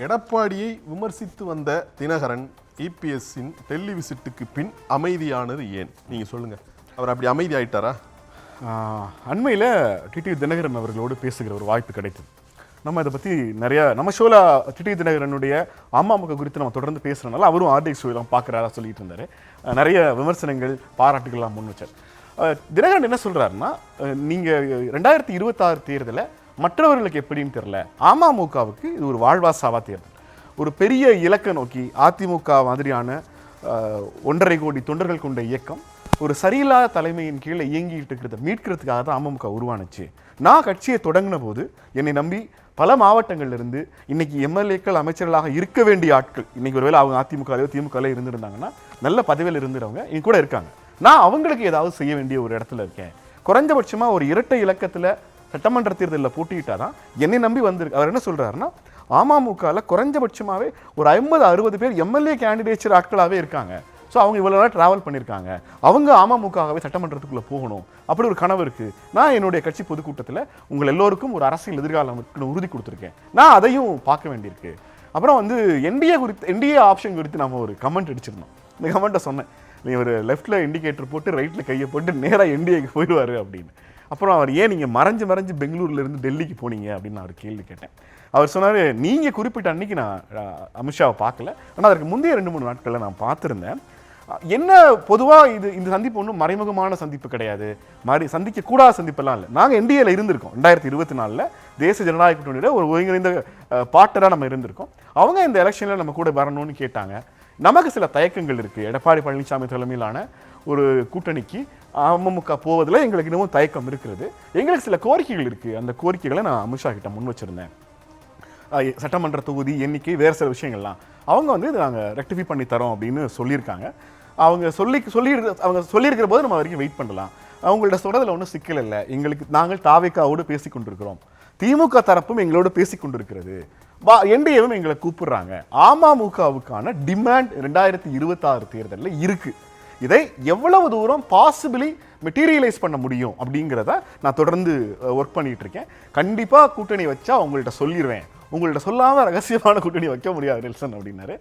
எடப்பாடியை விமர்சித்து வந்த தினகரன் இபிஎஸ்ஸின் டெல்லி விசிட்டுக்கு பின் அமைதியானது ஏன்? நீங்க சொல்லுங்க. அவர் அப்படி அமைதி ஆயிட்டாரா? அண்மையில் டிடி தினகரன் அவர்களோடு பேசுகிற ஒரு வாய்ப்பு கிடைத்தது. நம்ம இதை பற்றி நிறையா நம்ம ஷோவில் டிடி தினகரனுடைய அமமுக குறித்து நம்ம தொடர்ந்து பேசுகிறனால அவரும் ஆர்டிஎக்ஸ் ஷோலாம் பார்க்குறாரா சொல்லிட்டு இருந்தார். நிறைய விமர்சனங்கள் பாராட்டுகள்லாம் முன் வச்சார். தினகரன் என்ன சொல்கிறாருன்னா, நீங்கள் 2026 தேர்தலை மற்றவர்களுக்கு எப்படின்னு தெரியல, அமமுகவுக்கு இது ஒரு வாழ்வாசாவா தேர்தல். ஒரு பெரிய இலக்கை நோக்கி அதிமுக மாதிரியான 1.5 கோடி தொண்டர்கள் கொண்ட இயக்கம் ஒரு சரியில்லாத தலைமையின் கீழே இயங்கிட்டு இருக்கிறத மீட்கிறதுக்காக தான் அமமுக உருவானுச்சு. நான் கட்சியை தொடங்கின போது என்னை நம்பி பல மாவட்டங்கள்லேருந்து இன்னைக்கு எம்எல்ஏக்கள் அமைச்சர்களாக இருக்க வேண்டிய ஆட்கள், இன்னைக்கு ஒருவேளை அவங்க அதிமுகலையோ திமுகலையோ இருந்திருந்தாங்கன்னா நல்ல பதவியில் இருந்துறவங்க என் கூட இருக்காங்க. நான் அவங்களுக்கு ஏதாவது செய்ய வேண்டிய ஒரு இடத்துல இருக்கேன். குறைஞ்சபட்சமாக ஒரு இரட்டை இலக்கத்தில் சட்டமன்ற தேர்தலில் போட்டிட்டாதான் என்னை நம்பி வந்திருக்கு. அவர் என்ன சொல்றாருன்னா, அமமுகவில் குறைஞ்சபட்சமாகவே ஒரு 50-60 பேர் எம்எல்ஏ கேண்டிடேச்சர் ஆட்களாகவே இருக்காங்க. ஸோ அவங்க இவ்வளோ நாள் ட்ராவல் பண்ணியிருக்காங்க, அவங்க அமமுகவே சட்டமன்றத்துக்குள்ளே போகணும், அப்படி ஒரு கனவு இருக்குது. நான் என்னுடைய கட்சி பொதுக்கூட்டத்தில் உங்கள் எல்லோருக்கும் ஒரு அரசியல் எதிர்காலம் இருக்குன்னு உறுதி கொடுத்துருக்கேன், நான் அதையும் பார்க்க வேண்டியிருக்கு. அப்புறம் என்டிஏ ஆப்ஷன் குறித்து நம்ம ஒரு கமெண்ட் அடிச்சிருந்தோம். இந்த கமெண்ட்டை சொன்னேன், நீ ஒரு லெஃப்ட்டில் இண்டிகேட்டர் போட்டு ரைட்டில் கையை போட்டு நேராக என்டிஏக்கு போயிடுவார் அப்படின்னு. அப்புறம் அவர் ஏன் நீங்கள் மறைஞ்சு பெங்களூர்லேருந்து டெல்லிக்கு போனீங்க அப்படின்னு நான் ஒரு கேள்வி கேட்டேன். அவர் சொன்னார், நீங்கள் குறிப்பிட்ட அன்னைக்கு நான் அமித்ஷாவை பார்க்கல, ஆனால் அதற்கு முந்தைய 2-3 நாட்களில் நான் பார்த்துருந்தேன். என்ன பொதுவாக இந்த சந்திப்பு ஒன்றும் மறைமுகமான சந்திப்பு கிடையாது, சந்திக்கக்கூடாத சந்திப்பெல்லாம் இல்லை. நாங்கள் என்டிஏல இருந்திருக்கோம். 2024 தேசிய ஜனநாயக கூட்டணியோட ஒரு ஒருங்கிணைந்த பார்ட்னராக நம்ம இருந்திருக்கோம். அவங்க இந்த எலெக்ஷனில் நம்ம கூட வரணும்னு கேட்டாங்க. நமக்கு சில தயக்கங்கள் இருக்குது. எடப்பாடி பழனிசாமி தலைமையிலான ஒரு கூட்டணிக்கு அமமுக போவதில் எங்களுக்கு இன்னமும் தயக்கம் இருக்கிறது. எங்களுக்கு சில கோரிக்கைகள் இருக்குது. அந்த கோரிக்கைகளை நான் அமித்ஷா கிட்ட முன் வச்சுருந்தேன். சட்டமன்ற தொகுதி எண்ணிக்கை, வேறு சில விஷயங்கள்லாம் அவங்க இதை நாங்கள் ரெக்டிஃபை பண்ணி தரோம் அப்படின்னு சொல்லியிருக்காங்க. அவங்க சொல்லியிருக்கிற போது நம்ம வரைக்கும் வெயிட் பண்ணலாம். அவங்கள்ட்ட சொல்கிறதுல ஒன்றும் சிக்கல் இல்லை. நாங்கள் தாவேக்காவோடு பேசி கொண்டிருக்கிறோம், திமுக தரப்பும் எங்களோடு பேசி கொண்டிருக்கிறது, என்டிஏவும் எங்களை கூப்பிடுறாங்க. அமமுகவுக்கான டிமாண்ட் 2026 தேர்தலில் இருக்கு. இதை எவ்வளவு தூரம் பாசிபிளி மெட்டீரியலைஸ் பண்ண முடியும் அப்படிங்கிறத நான் தொடர்ந்து ஒர்க் பண்ணிட்டு இருக்கேன். கண்டிப்பாக கூட்டணி வச்சா உங்கள்கிட்ட சொல்லிடுவேன், உங்கள்கிட்ட சொல்லாமல் ரகசியமான கூட்டணி வைக்க முடியாது நெல்சன் அப்படின்னாரு.